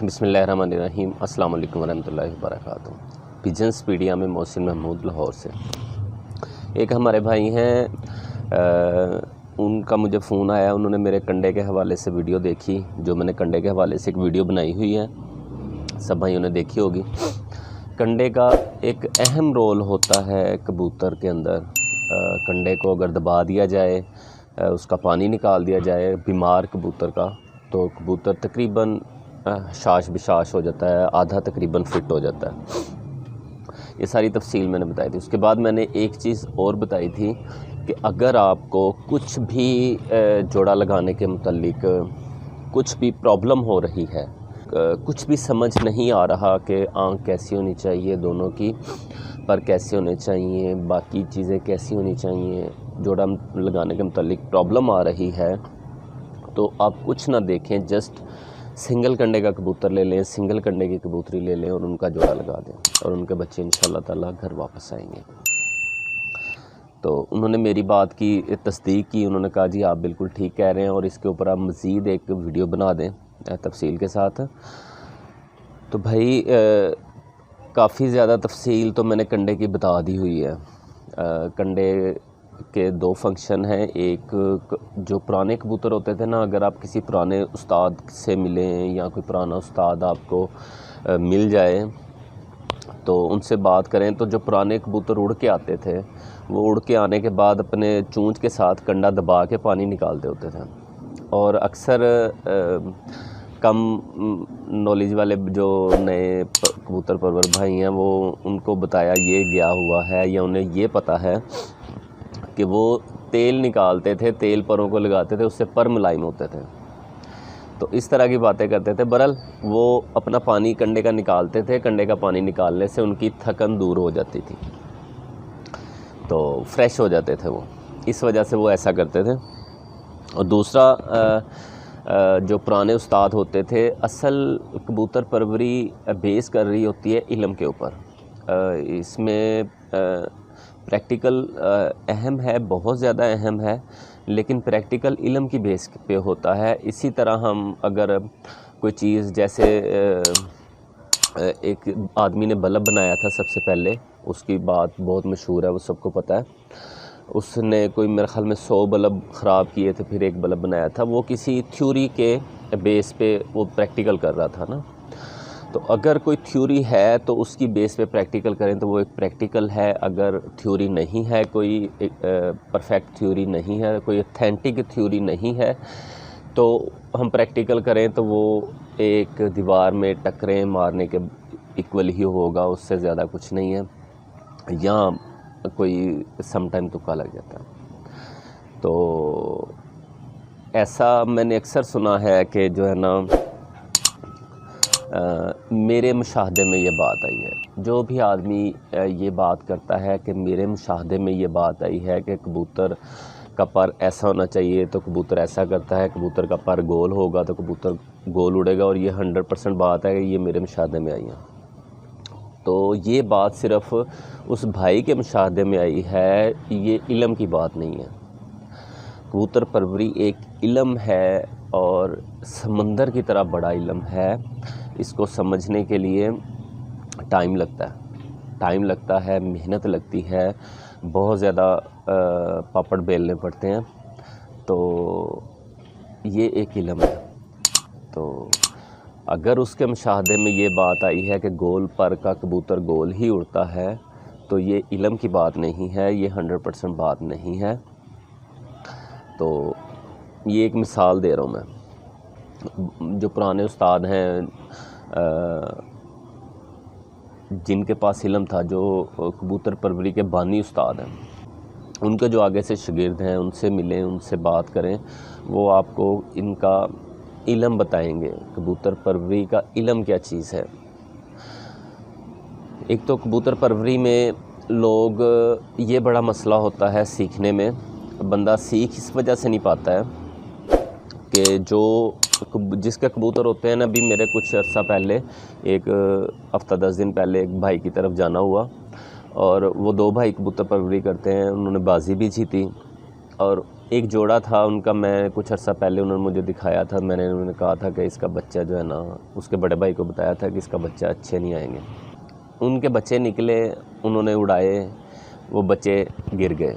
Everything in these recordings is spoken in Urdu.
بسم اللہ الرحمن الرحیم۔ السلام علیکم ورحمۃ اللہ وبرکاتہ۔ پیجنس پیڈیا میں محسن محمود لاہور سے۔ ایک ہمارے بھائی ہیں، ان کا مجھے فون آیا، انہوں نے میرے کنڈے کے حوالے سے ویڈیو دیکھی، جو میں نے کنڈے کے حوالے سے ایک ویڈیو بنائی ہوئی ہے، سب بھائیوں نے دیکھی ہوگی۔ کنڈے کا ایک اہم رول ہوتا ہے کبوتر کے اندر۔ کنڈے کو اگر دبا دیا جائے، اس کا پانی نکال دیا جائے بیمار کبوتر کا، تو کبوتر تقریباً شاش بشاش ہو جاتا ہے، آدھا تقریباً فٹ ہو جاتا ہے۔ یہ ساری تفصیل میں نے بتائی تھی۔ اس کے بعد میں نے ایک چیز اور بتائی تھی کہ اگر آپ کو کچھ بھی جوڑا لگانے کے متعلق کچھ بھی پرابلم ہو رہی ہے، کچھ بھی سمجھ نہیں آ رہا کہ آنکھ کیسی ہونی چاہیے دونوں کی، پر کیسے ہونے چاہیے، باقی چیزیں کیسی ہونی چاہیے، جوڑا لگانے کے متعلق پرابلم آ رہی ہے، تو آپ کچھ نہ دیکھیں، جسٹ سنگل کنڈے کا کبوتر لے لیں، سنگل کنڈے کی کبوتری لے لیں اور ان کا جوڑا لگا دیں، اور ان کے بچے انشاءاللہ تعالیٰ گھر واپس آئیں گے۔ تو انہوں نے میری بات کی تصدیق کی، انہوں نے کہا جی آپ بالکل ٹھیک کہہ رہے ہیں، اور اس کے اوپر آپ مزید ایک ویڈیو بنا دیں تفصیل کے ساتھ۔ تو بھائی کافی زیادہ تفصیل تو میں نے کنڈے کی بتا دی ہوئی ہے۔ کنڈے کے دو فنکشن ہیں، ایک جو پرانے کبوتر ہوتے تھے نا، اگر آپ کسی پرانے استاد سے ملیں یا کوئی پرانا استاد آپ کو مل جائے تو ان سے بات کریں، تو جو پرانے کبوتر اڑ کے آتے تھے، وہ اڑ کے آنے کے بعد اپنے چونچ کے ساتھ کنڈا دبا کے پانی نکالتے ہوتے تھے، اور اکثر کم نالج والے جو نئے کبوتر پرور بھائی ہیں، وہ ان کو بتایا یہ گیا ہوا ہے، یا انہیں یہ پتہ ہے کہ وہ تیل نکالتے تھے، تیل پروں کو لگاتے تھے، اس سے پر ملائم ہوتے تھے، تو اس طرح کی باتیں کرتے تھے۔ برحال وہ اپنا پانی کنڈے کا نکالتے تھے، کنڈے کا پانی نکالنے سے ان کی تھکن دور ہو جاتی تھی، تو فریش ہو جاتے تھے وہ، اس وجہ سے وہ ایسا کرتے تھے۔ اور دوسرا جو پرانے استاد ہوتے تھے، اصل کبوتر پروری بیس کر رہی ہوتی ہے علم کے اوپر۔ اس میں پریکٹیکل اہم ہے، بہت زیادہ اہم ہے، لیکن پریکٹیکل علم کی بیس پہ ہوتا ہے۔ اسی طرح ہم اگر کوئی چیز، جیسے ایک آدمی نے بلب بنایا تھا سب سے پہلے، اس کی بات بہت مشہور ہے، وہ سب کو پتہ ہے۔ اس نے کوئی میرے خیال میں 100 بلب خراب کیے تھے، پھر ایک بلب بنایا تھا، وہ کسی تھیوری کے بیس پہ وہ پریکٹیکل کر رہا تھا نا۔ تو اگر کوئی تھیوری ہے تو اس کی بیس پہ پریکٹیکل کریں تو وہ ایک پریکٹیکل ہے۔ اگر تھیوری نہیں ہے، کوئی پرفیکٹ تھیوری نہیں ہے، کوئی اتھینٹک تھیوری نہیں ہے، تو ہم پریکٹیکل کریں تو وہ ایک دیوار میں ٹکریں مارنے کے ایکول ہی ہوگا، اس سے زیادہ کچھ نہیں ہے، یا کوئی سم ٹائم تکا لگ جاتا ہے۔ تو ایسا میں نے اکثر سنا ہے کہ جو ہے نا، میرے مشاہدے میں یہ بات آئی ہے، جو بھی آدمی یہ بات کرتا ہے کہ میرے مشاہدے میں یہ بات آئی ہے کہ کبوتر کا پر ایسا ہونا چاہیے تو کبوتر ایسا کرتا ہے، کبوتر کا پر گول ہوگا تو کبوتر گول اڑے گا، اور یہ 100% بات ہے کہ یہ میرے مشاہدے میں آئی ہے، تو یہ بات صرف اس بھائی کے مشاہدے میں آئی ہے، یہ علم کی بات نہیں ہے۔ کبوتر پروری ایک علم ہے، اور سمندر کی طرح بڑا علم ہے۔ اس کو سمجھنے کے لیے ٹائم لگتا ہے، محنت لگتی ہے، بہت زیادہ پاپڑ بیلنے پڑتے ہیں، تو یہ ایک علم ہے۔ تو اگر اس کے مشاہدے میں یہ بات آئی ہے کہ گول پر کا کبوتر گول ہی اڑتا ہے، تو یہ علم کی بات نہیں ہے، یہ 100% بات نہیں ہے۔ تو یہ ایک مثال دے رہا ہوں میں۔ جو پرانے استاد ہیں، جن کے پاس علم تھا، جو کبوتر پروری کے بانی استاد ہیں، ان کے جو آگے سے شاگرد ہیں، ان سے ملیں، ان سے بات کریں، وہ آپ کو ان کا علم بتائیں گے، کبوتر پروری کا علم کیا چیز ہے۔ ایک تو کبوتر پروری میں لوگ، یہ بڑا مسئلہ ہوتا ہے سیکھنے میں، بندہ سیکھ اس وجہ سے نہیں پاتا ہے کہ جس کے کبوتر ہوتے ہیں نا، ابھی میرے کچھ عرصہ پہلے، ایک ہفتہ 10 دن پہلے، ایک بھائی کی طرف جانا ہوا، اور وہ 2 بھائی کبوتر پروری کرتے ہیں، انہوں نے بازی بھی جیتی، اور ایک جوڑا تھا ان کا، میں کچھ عرصہ پہلے انہوں نے مجھے دکھایا تھا، انہوں نے کہا تھا کہ اس کا بچہ جو ہے نا، اس کے بڑے بھائی کو بتایا تھا کہ اس کا بچہ اچھے نہیں آئیں گے. ان کے بچے نکلے، انہوں نے اڑائے، وہ بچے گر گئے.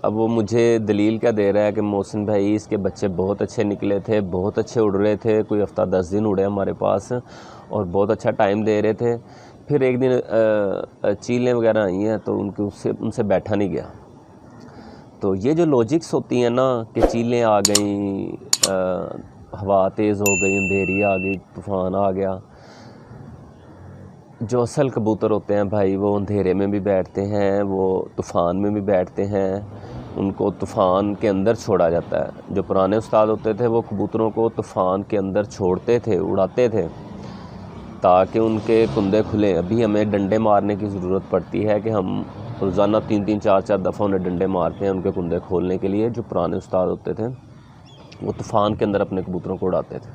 اب وہ مجھے دلیل کیا دے رہا ہے کہ محسن بھائی اس کے بچے بہت اچھے نکلے تھے، بہت اچھے اڑ رہے تھے، کوئی ہفتہ 10 دن اڑے ہمارے پاس اور بہت اچھا ٹائم دے رہے تھے. پھر ایک دن چیلیں وغیرہ آئی ہیں تو ان سے بیٹھا نہیں گیا. تو یہ جو لاجکس ہوتی ہیں نا کہ چیلیں آ گئیں، ہوا تیز ہو گئی، اندھیری آ گئی، طوفان آ گیا. جو اصل کبوتر ہوتے ہیں بھائی وہ اندھیرے میں بھی بیٹھتے ہیں، وہ طوفان میں بھی بیٹھتے ہیں، ان کو طوفان کے اندر چھوڑا جاتا ہے. جو پرانے استاد ہوتے تھے وہ کبوتروں کو طوفان کے اندر چھوڑتے تھے، اڑاتے تھے تاکہ ان کے کندے کھلیں. ابھی ہمیں ڈنڈے مارنے کی ضرورت پڑتی ہے کہ ہم روزانہ 3-3 4-4 دفعہ انہیں ڈنڈے مارتے ہیں ان کے کندے کھولنے کے لیے. جو پرانے استاد ہوتے تھے وہ طوفان کے اندر اپنے کبوتروں کو اڑاتے تھے،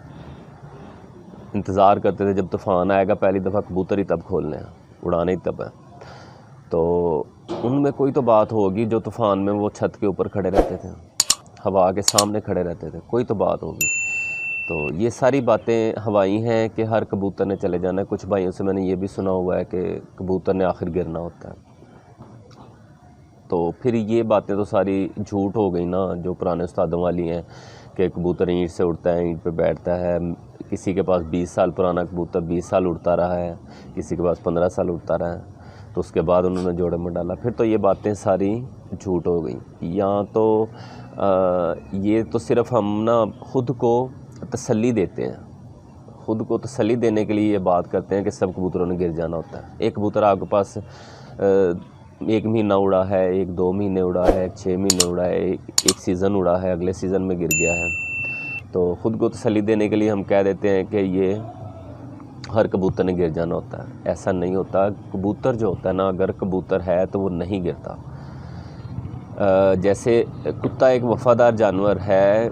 انتظار کرتے تھے جب طوفان آئے گا، پہلی دفعہ کبوتر ہی تب کھولنے ہیں، اڑانے ہی تب ہیں. تو ان میں کوئی تو بات ہوگی، جو طوفان میں وہ چھت کے اوپر کھڑے رہتے تھے، ہوا کے سامنے کھڑے رہتے تھے، کوئی تو بات ہوگی. تو یہ ساری باتیں ہوائی ہیں کہ ہر کبوتر نے چلے جانا ہے. کچھ بھائیوں سے میں نے یہ بھی سنا ہوا ہے کہ کبوتر نے آخر گرنا ہوتا ہے. تو پھر یہ باتیں تو ساری جھوٹ ہو گئی نا، جو پرانے استادوں والی ہیں کہ کبوتر اینٹ سے اڑتا ہے، اینٹ پہ بیٹھتا ہے. کسی کے پاس 20 سال پرانا کبوتر 20 سال اڑتا رہا ہے، کسی کے پاس 15 سال اڑتا رہا ہے، تو اس کے بعد انہوں نے جوڑے میں ڈالا. پھر تو یہ باتیں ساری جھوٹ ہو گئیں. یہاں تو یہ تو صرف ہم نا خود کو تسلی دیتے ہیں، خود کو تسلی دینے کے لیے یہ بات کرتے ہیں کہ سب کبوتروں نے گر جانا ہوتا ہے. ایک کبوتر آپ کے پاس 1 مہینہ اڑا ہے، 1-2 مہینے اڑا ہے، 6 مہینے اڑا ہے، ایک سیزن اڑا ہے، اگلے سیزن میں گر گیا ہے. تو خود کو تسلی دینے کے لیے ہم کہہ دیتے ہیں کہ یہ ہر کبوتر نے گر جانا ہوتا ہے. ایسا نہیں ہوتا. کبوتر جو ہوتا ہے نا، اگر کبوتر ہے تو وہ نہیں گرتا. جیسے کتا ایک وفادار جانور ہے،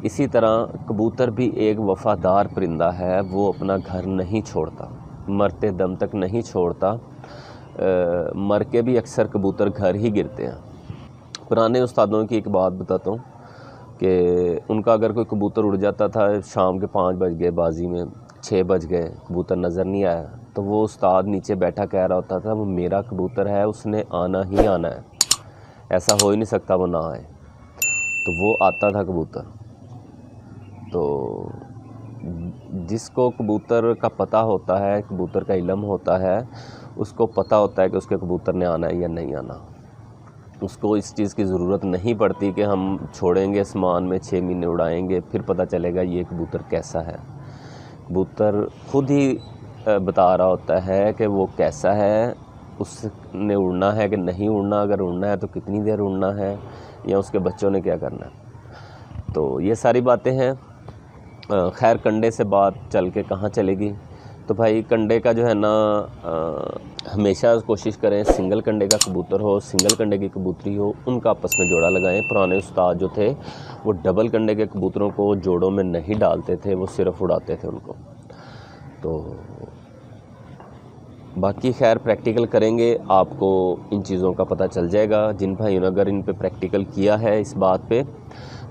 اسی طرح کبوتر بھی ایک وفادار پرندہ ہے. وہ اپنا گھر نہیں چھوڑتا، مرتے دم تک نہیں چھوڑتا. مر کے بھی اکثر کبوتر گھر ہی گرتے ہیں. پرانے استادوں کی ایک بات بتاتا ہوں کہ ان کا اگر کوئی کبوتر اڑ جاتا تھا، شام کے 5 بج گئے، بازی میں 6 بج گئے، کبوتر نظر نہیں آیا، تو وہ استاد نیچے بیٹھا کہہ رہا ہوتا تھا وہ میرا کبوتر ہے، اس نے آنا ہی آنا ہے، ایسا ہو ہی نہیں سکتا وہ نہ آئے. تو وہ آتا تھا کبوتر. تو جس کو کبوتر کا پتہ ہوتا ہے، کبوتر کا علم ہوتا ہے، اس کو پتہ ہوتا ہے کہ اس کے کبوتر نے آنا ہے یا نہیں آنا. اس کو اس چیز کی ضرورت نہیں پڑتی کہ ہم چھوڑیں گے اسمان میں 6 مہینے اڑائیں گے پھر پتہ چلے گا یہ کبوتر کیسا ہے. کبوتر خود ہی بتا رہا ہوتا ہے کہ وہ کیسا ہے، اس نے اڑنا ہے کہ نہیں اڑنا، اگر اڑنا ہے تو کتنی دیر اڑنا ہے، یا اس کے بچوں نے کیا کرنا ہے. تو یہ ساری باتیں ہیں. خیر کنڈے سے بات چل کے کہاں چلے گی. تو بھائی کنڈے کا جو ہے نا، ہمیشہ کوشش کریں سنگل کنڈے کا کبوتر ہو، سنگل کنڈے کی کبوتری ہو، ان کا آپس میں جوڑا لگائیں. پرانے استاد جو تھے وہ ڈبل کنڈے کے کبوتروں کو جوڑوں میں نہیں ڈالتے تھے، وہ صرف اڑاتے تھے ان کو. تو باقی خیر پریکٹیکل کریں گے آپ کو ان چیزوں کا پتہ چل جائے گا. جن بھائیوں نے اگر ان پہ پریکٹیکل کیا ہے اس بات پہ،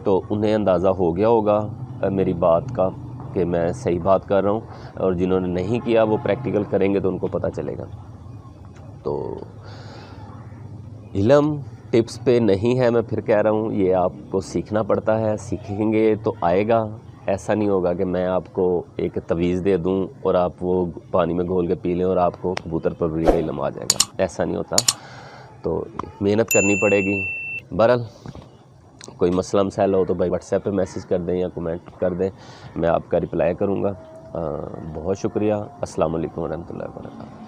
تو انہیں اندازہ ہو گیا ہوگا میری بات کا کہ میں صحیح بات کر رہا ہوں. اور جنہوں نے نہیں کیا وہ پریکٹیکل کریں گے تو ان کو پتہ چلے گا. تو علم ٹپس پہ نہیں ہے، میں پھر کہہ رہا ہوں، یہ آپ کو سیکھنا پڑتا ہے. سیکھیں گے تو آئے گا. ایسا نہیں ہوگا کہ میں آپ کو ایک تویز دے دوں اور آپ وہ پانی میں گھول کے پی لیں اور آپ کو کبوتر پروری کا علم آ جائے گا. ایسا نہیں ہوتا. تو محنت کرنی پڑے گی. بہرحال کوئی مسئلہ مسائل ہو تو بھائی واٹس ایپ پہ میسیج کر دیں یا کمنٹ کر دیں، میں آپ کا رپلائی کروں گا. بہت شکریہ. السلام علیکم ورحمۃ اللہ وبرکاتہ.